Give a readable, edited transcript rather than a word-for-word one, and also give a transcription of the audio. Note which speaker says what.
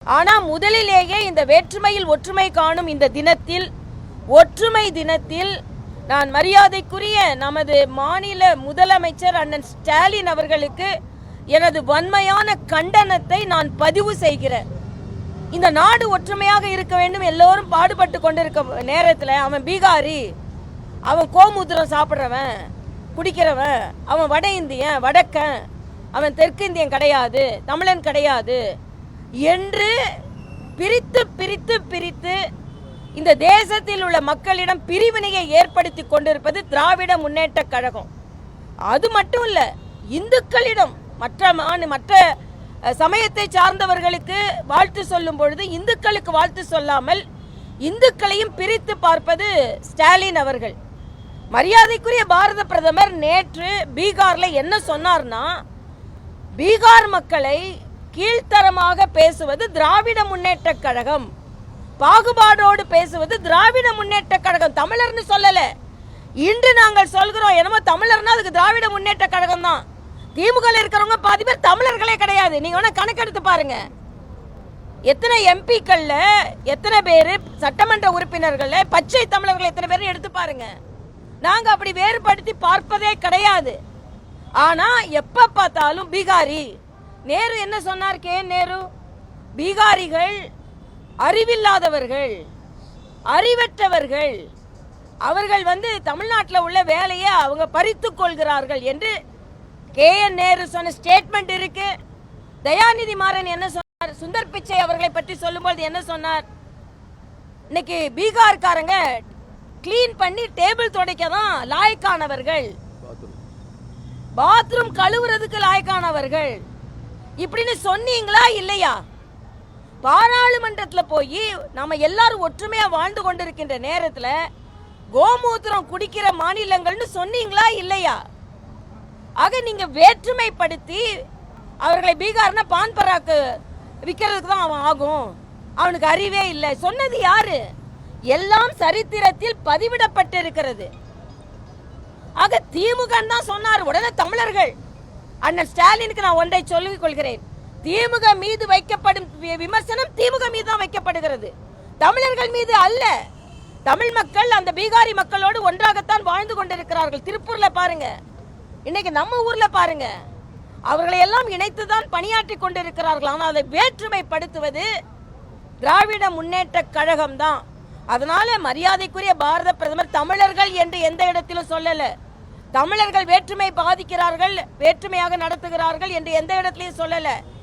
Speaker 1: ஆனா முதலிலேயே இந்த வேற்றுமையில் ஒற்றுமை காணும் இந்த தினத்தில், ஒற்றுமை தினத்தில் நான் மரியாதைக்குரிய நமது மாநில முதலமைச்சர் அண்ணன் ஸ்டாலின் அவர்களுக்கு எனது வன்மையான கண்டனத்தை நான் பதிவு செய்கிறேன். இந்த நாடு ஒற்றுமையாக இருக்க வேண்டும், எல்லோரும் பாடுபட்டு கொண்டிருக்க நேரத்தில் அவன் பீகாரி, அவன் கோமூத்திரம் சாப்பிட்றவன் குடிக்கிறவன், அவன் வட இந்தியன் வடக்கன், அவன் தெற்கு இந்தியன் கிடையாது, தமிழன் கிடையாது என்று பிரித்து பிரித்து பிரித்து இந்த தேசத்தில் உள்ள மக்களிடம் பிரிவினையை ஏற்படுத்தி கொண்டிருப்பது திராவிட முன்னேற்ற கழகம். அது மட்டும் இல்ல, இந்துக்களிடம் மற்ற சமயத்தை சார்ந்தவர்களுக்கு வாழ்த்து சொல்லும் பொழுது இந்துக்களுக்கு வாழ்த்து சொல்லாமல் இந்துக்களையும் பிரித்து பார்ப்பது ஸ்டாலின் அவர்கள். மரியாதைக்குரிய பாரத பிரதமர் நேற்று பீகார்ல என்ன சொன்னார்னா, பீகார் மக்களை கீழ்த்தரமாக பேசுவது திராவிட முன்னேற்ற கழகம், பாகுபாடோடு பேசுவது திராவிட முன்னேற்ற கழகம். தமிழர்னு சொல்லல. இன்று நாங்கள் சொல்கிறோம், என்னமோ தமிழர்னா அதுக்கு திராவிட முன்னேற்ற கழகம் தான். திமுக இருக்கிறவங்க பாதி பேர் தமிழர்களே கிடையாது. நீங்க வேணா கணக்கெடுத்து பாருங்க. எத்தனை எம்பிக்கள்ல எத்தனை பேர், சட்டமன்ற உறுப்பினர்கள் பச்சை தமிழர்கள் எத்தனை பேர் எடுத்து பாருங்க. நாங்க அப்படி வேறுபடுத்தி பார்ப்பதே கிடையாது. ஆனா எப்ப பார்த்தாலும் பீகாரி. நேரு என்ன சொன்னார்? நேரு, பீகாரிகள் அறிவில்லாதவர்கள், அறிவற்றவர்கள், அவர்கள் தமிழ்நாட்டில் உள்ள வேலையை அவங்க பறித்துக் கொள்கிறார்கள் என்று நேரு சொன்ன ஸ்டேட்மெண்ட் இருக்கு. தயாநிதி மாறன் என்ன சொன்னார்? சுந்தர் பிச்சை அவர்களை பற்றி சொல்லும்போது என்ன சொன்னார்? இன்னைக்கு பீகார்காரங்க கிளீன் பண்ணி டேபிள் துடைக்க தான் லாய்க்கானவர்கள், பாத்ரூம் கழுவுறதுக்கு லாய்க்கானவர்கள் இப்படின்னு சொன்னீங்களா இல்லையா? பாராளுமன்றத்தில் போய் நாம எல்லாரும் ஒற்றுமையா வாழ்ந்து கொண்டிருக்கின்ற நேரத்தில் கோமூத்திரம் குடிக்கிற மாநிலங்கள்னு சொன்னீங்களா இல்லையா? ஆக நீங்க வேற்றுமைப்படுத்தி அவர்களை பீகார்னா பான் பராக்கு விற்கிறதுக்கு தான் அவன் ஆகும், அவனுக்கு அறிவே இல்லை சொன்னது யாரு? எல்லாம் சரித்திரத்தில் பதிவிடப்பட்டிருக்கிறது. ஆக திமுக தான் சொன்னார். உடனே தமிழர்கள் அண்ணன் ஸ்டாலினுக்கு நான் ஒன்றை சொல்லிக் கொள்கிறேன். திமுக மீது வைக்கப்படும் விமர்சனம் திமுக மீது தான் வைக்கப்படுகிறது, தமிழர்கள் மீது அல்ல. தமிழ் மக்கள் அந்த பீகாரி மக்களோடு ஒன்றாகத்தான் வாழ்ந்து கொண்டிருக்கிறார்கள். திருப்பூர்ல பாருங்க, இன்னைக்கு நம்ம ஊர்ல பாருங்க, அவர்களை எல்லாம் இணைத்துதான் பணியாற்றி கொண்டிருக்கிறார்கள். ஆனால் அதை வேற்றுமைப்படுத்துவது திராவிட முன்னேற்ற கழகம் தான். அதனால மரியாதைக்குரிய பாரத பிரதமர் தமிழர்கள் என்று எந்த இடத்திலும் சொல்லல. தமிழர்கள் வேற்றுமை பாதிக்கிறார்கள், வேற்றுமையாக நடத்துகிறார்கள் என்று எந்த இடத்திலையும் சொல்லல.